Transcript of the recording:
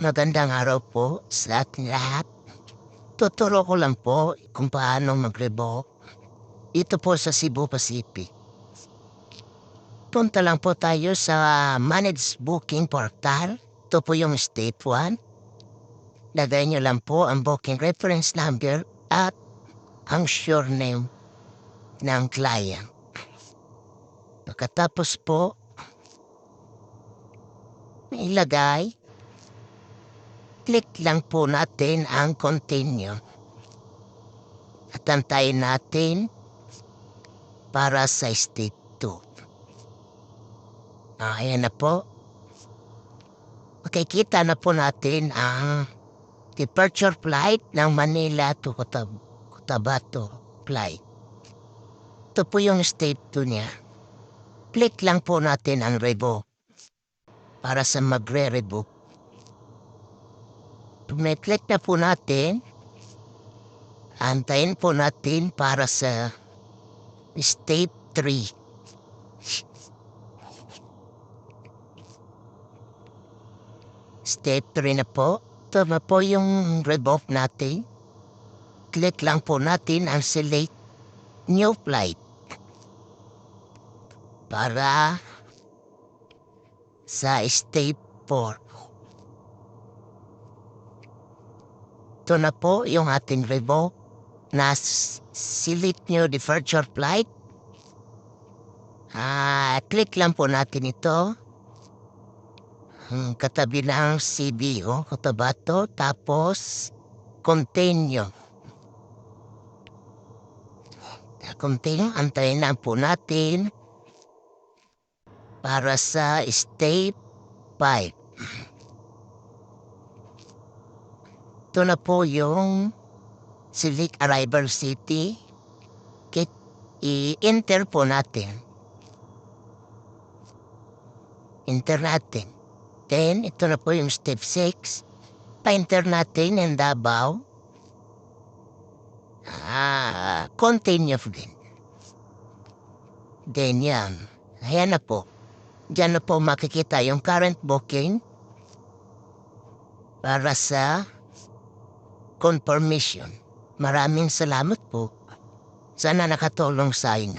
Magandang araw po sa ating lahat. Tuturo ko lang po kung paano mag-rebook dito po sa Cebu Pacific. Punta lang po tayo sa Manage Booking Portal. Ito po yung Step 1. Lagay nyo lang po ang booking reference number at ang surname ng client. Pagkatapos po, ilagay, click lang po natin ang continue. At antayin natin para sa Step 2. Ayan na po. Makikita na po natin ang departure flight ng Manila to Cotabato flight. Ito po yung Step 2 niya. Click lang po natin ang revoke para sa magre-revoke. Click na po natin. Antayin po natin para sa Step 3. Step 3 na po. Ito na po yung revoke natin. Click lang po natin ang select new flight para sa Step 4. Ito na po yung ating revoke na select new departure flight. Click lang po natin ito. Katabi ng CBO, Cotabato, tapos continue. Continue, antayin lang po natin para sa Step 5. Ito na po yung select arrival city. I-enter po natin. Enter natin. Then, ito na po yung Step 6. Pa-enter natin ang Davao. Continue din. Then yan. Ayan na po. Diyan na po makikita yung current booking para sa confirmation. Maraming salamat po. Sana nakatulong sa inyo.